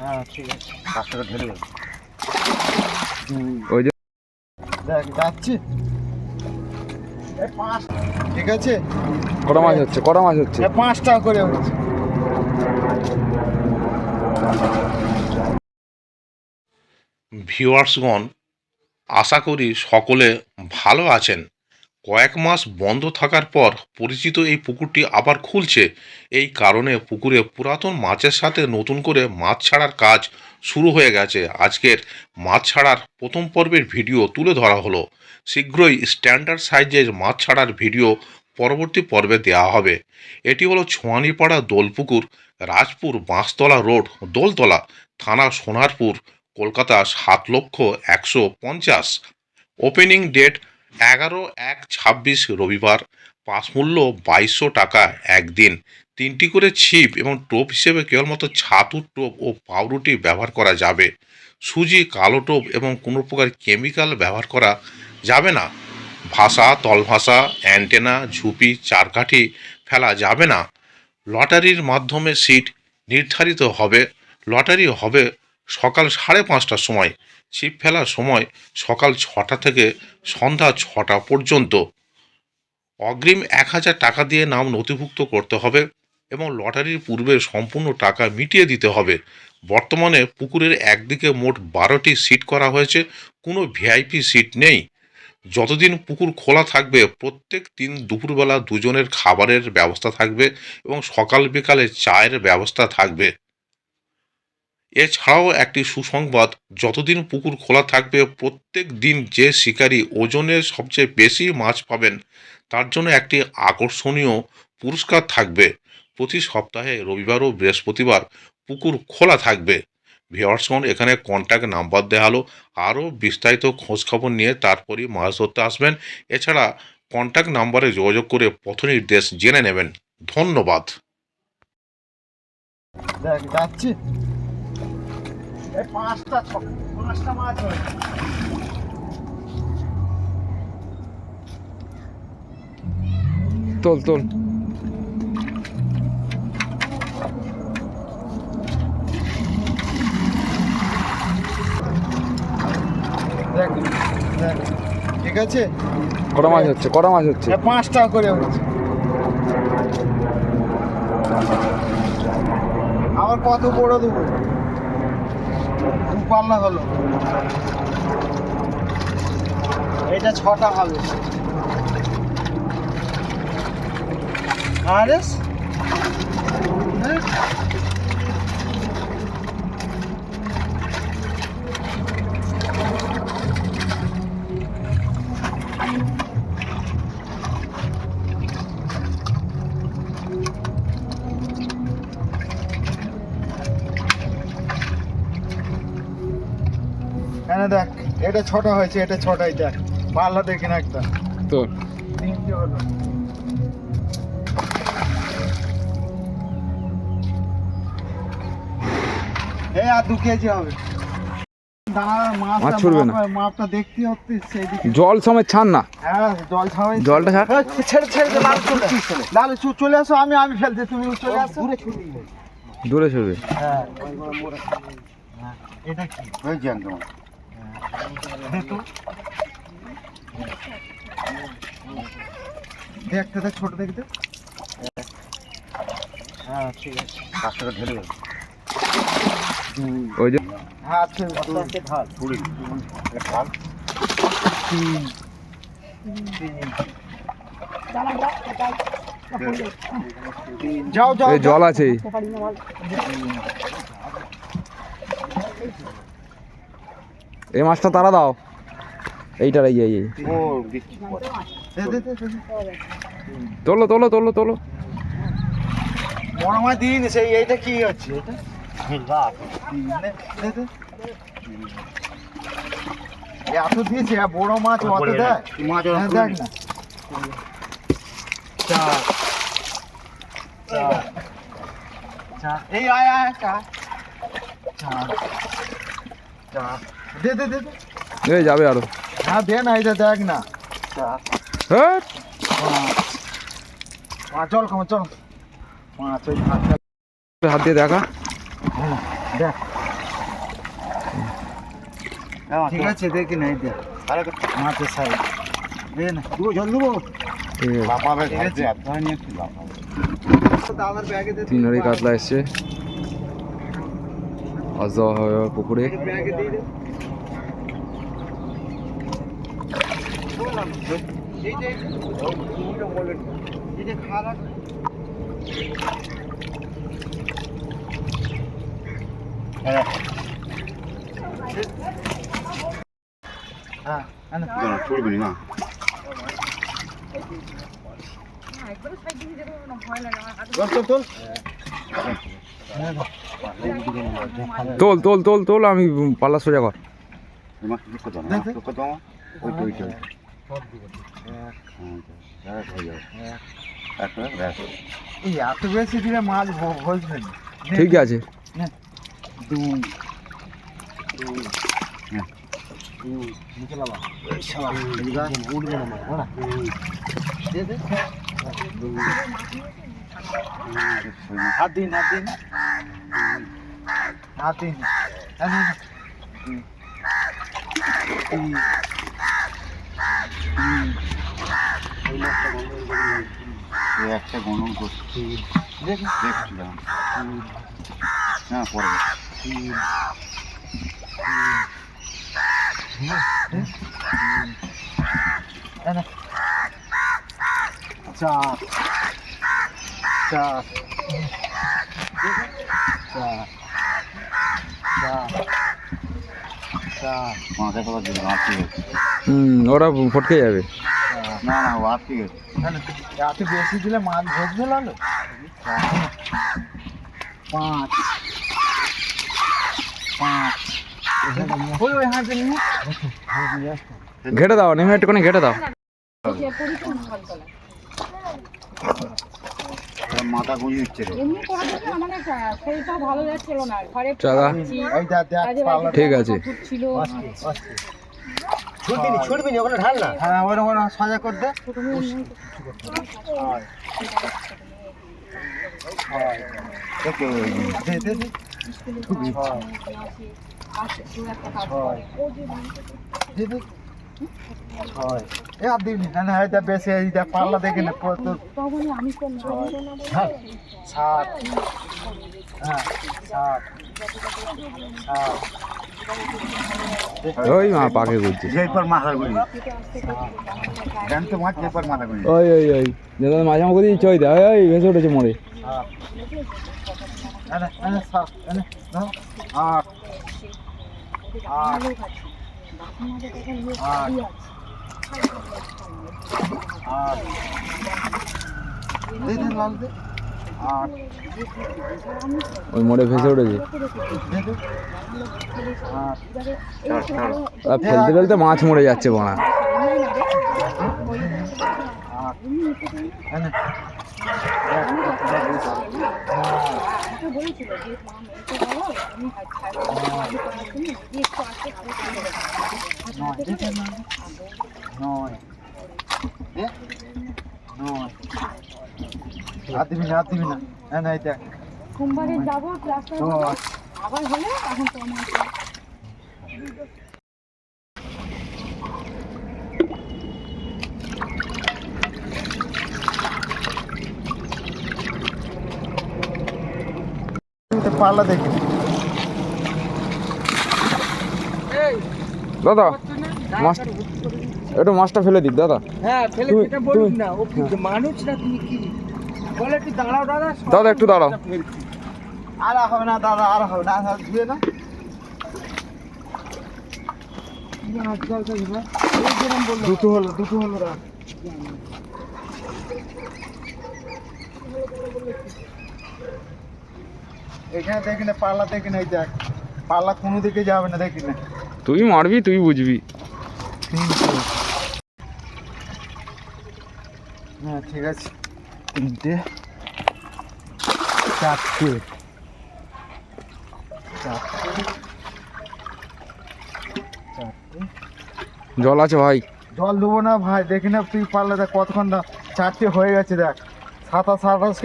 হ্যাঁ ঠিক আছে, 5 টাকা ঢেলে দেবো। ওই যে দেখ যাচ্ছি। ঠিক আছে, কটা মাছ হচ্ছে, কটা মাছ হচ্ছে? 5 টাকা করে হচ্ছে। ভিউয়ার্সগণ, আশা করি সকলে ভালো আছেন। কয়েক মাস বন্ধ থাকার পর পরিচিত এই পুকুরটি আবার খুলছে। এই কারণে পুকুরে পুরাতন মাছের সাথে নতুন করে মাছ ছাড়ার কাজ শুরু হয়ে গেছে। আজকের মাছ ছাড়ার প্রথম পর্বের ভিডিও তুলে ধরা হলো। শীঘ্রই স্ট্যান্ডার্ড সাইজের মাছ ছাড়ার ভিডিও পরবর্তী পর্বে দেওয়া হবে। এটি হলো ছোঁয়ানীপাড়া দোলপুকুর, রাজপুর বাঁশতলা রোড, দোলতলা, থানা সোনারপুর, কলকাতা 7,150,000। ওপেনিং ডেট 11/1/26 রবিবার। পাস মূল্য 2200 টাকা একদিন। 3টি করে ছিপ এবং টোপ হিসেবে কেবলমাত্র ছাতুর টোপ ও পাউরুটি ব্যবহার করা যাবে। সুজি, কালো টোপ এবং কোনো প্রকার কেমিক্যাল ব্যবহার করা যাবে না। ভাষা, তলভাষা, অ্যান্টেনা, ঝুপি, চারকাঠি ফেলা যাবে না। লটারির মাধ্যমে সিট নির্ধারিত হবে। লটারি হবে সকাল 5:30টার সময়। ছিপ ফেলার সময় সকাল 6টা থেকে সন্ধ্যা 6টা পর্যন্ত। অগ্রিম 1000 টাকা দিয়ে নাম নথিভুক্ত করতে হবে এবং লটারির পূর্বে সম্পূর্ণ টাকা মিটিয়ে দিতে হবে। বর্তমানে পুকুরের একদিকে মোট 12টি সিট করা হয়েছে, কোনো ভিআইপি সিট নেই। যতদিন পুকুর খোলা থাকবে প্রত্যেক দিন দুপুরবেলা দুজনের খাবারের ব্যবস্থা থাকবে এবং সকাল বিকালে চায়ের ব্যবস্থা থাকবে। এছাড়াও একটি সুসংবাদ, যতদিন পুকুর খোলা থাকবে প্রত্যেক দিন যে শিকারী ওজনে সবচেয়ে বেশি মাছ পাবেন তার জন্য একটি আকর্ষণীয় পুরস্কার থাকবে। প্রতি সপ্তাহে রবিবার ও বৃহস্পতিবার পুকুর খোলা থাকবে। ভিউয়ার্সগণ, এখানে কন্ট্যাক্ট নাম্বার দেওয়া হলো। আরও বিস্তারিত খোঁজখবর নিয়ে তারপরই মাছ ধরতে আসবেন। এছাড়া কন্ট্যাক্ট নাম্বারে যোগাযোগ করে পথ নির্দেশ জেনে নেবেন। ধন্যবাদ। দেখ যাচ্ছি। 5টা মাছ হয়েছে। তোল তোল। দেখ দেখ, ঠিক আছে, কটা মাছ হচ্ছে, কটা মাছ হচ্ছে? 5 টাকা করে হচ্ছে। আবার কত বড় দেবো? 2 পাল্লা হলো। এটা 6টা হবে। আরে এখানে দেখ, এটা 6টা হয়েছে, এটা 6টাই দেখ। পাল্লা দেখে না একটা। তোল। 3টে হলো। আর 2 কেজি হবে। দাঁড়া, মাছ ছুটবে না। মাপটা দেখতে হচ্ছে সেইদিকে। জল সময় ছাড় না। হ্যাঁ, জল ছাড়াই। জলটা ছাড়। ছেড়ে ছেড়ে দে, লাল চলে আসো। আমি ফেলতে, তুমি চলে আসো। দূরে ছড়বে। হ্যাঁ, এটা কি হয়েছে একদম? দেখো, দেখতে দেখ, ছোট দেখতে। হ্যাঁ ঠিক আছে, 5 টাকা ঢেলে দেবো। ওই যে হ্যাঁ আছে, ঢাল পুরি ঢাল। যাও যাও, এই জল আছে। এই মাছটা তারা দাও। এইটার এই এই ও বিক্রি করে। দে দে দে। তোলো তোলো তোলো তোলো। বড় মাছ দিন, সেই এইটা কি হচ্ছে? এটা দে দে। এত দিয়েছে, বড় মাছ অত দেয়? হ্যাঁ দেখ না। চার চার চার, এই আয় আয়, চার চার চার, দে দে দে দে। এই যাবে আরো। হ্যাঁ দে না, এটা দেখ না। চার হ্যাঁ, 5 চল কম, চল 5। ওই হাত দিয়ে দেখা। দেখ ঠিক আছে দেখি না এই দেখ মাছের সাইজ দে না দুটো জল দেবো ঠিক আছে লাফাবে খাচ্ছে এত হয়নি একটু লাফাবে দাদার ব্যাগে দে 3 হাঁড়ি কাতলা এসছে আজ দেওয়া হবে এবার পুকুরে ব্যাগে দিয়ে দে এই যে দুটো বলে এই যে খারাপ হ্যাঁ ছড়বি না তোল তোল তোল তোল আমি পাল্লা সোজা কর এত বেশি দিলে মাছ বসবে না ঠিক আছে দুই হাত দিন হাত দিন হাত দিন একটা গণন করছি দেখছিলাম হ্যাঁ পরে চার চার চার চার মাথায় কবার দিলাম আর ঠিক আছে ওরা ফটকে যাবে না না ও আর ঠিক আছে এত বেশি দিলে মাছ ভেজবে লালো পাঁচ পাঁচ ওই ওই হাতে নিয়ে ঘেটে দাও নেমে একটুখানি ঘেটে দাও মাথা গুঁজে দিচ্ছে রে চাগা ঠিক আছে ছুটবি না ওখানে ঢাল না হ্যাঁ ওরা ওরা সাজা কর দে দে দে দে এ আর দিবি না না এটা বেশি এটা পাল্লা দেখে না সাত হ্যাঁ সাত ওই মা পাকে ঘুরছে যেপর মাথা গুলি জানতে মাছ যেপর মাথা গুলি ওই ওই ওই দাদা মাঝে মাঝে দিচ্ছ ওই দা ওই ভেসে উঠেছে মরে আরে আরে সাত আরে না আট আট আট আট দে দে লাল দে আট ওই মরে ভেসে উঠেছে দে দে আট আর ফেলতে ফেলতে মাছ মরে যাচ্ছে বোনা আট আরে নয় হাত দিবি না হাত দিবি না হ্যাঁ না এটা সোমবারে যাবো ক্লাসটা আবার হলে এখন তোমার পাল্লা দেখি দাদা মাছ একটু মাছটা ফেলে দিক দাদা হ্যাঁ ফেলে তুমি- এটা বলুন তুমি- না ও কি মানুষ না তুমি কি বলে একটু দাঁড়াও দাদা দাদা একটু দাঁড়াও আর হবে না দাদা আর হবে না আর ধুয়ে না দুটো হলো রাত এখানে দেখি না পাল্লা দেখি না এই দেখ পাল্লা কোনো দিকে যাবে না দেখি না তুই মারবি তুই বুঝবি হ্যাঁ ঠিক আছে তিনটে চারটে চারটে জল আছে ভাই জল দেবো না ভাই দেখি না তুই পারলে দেখ কতক্ষণ চারটে হয়ে গেছে দেখ 27 28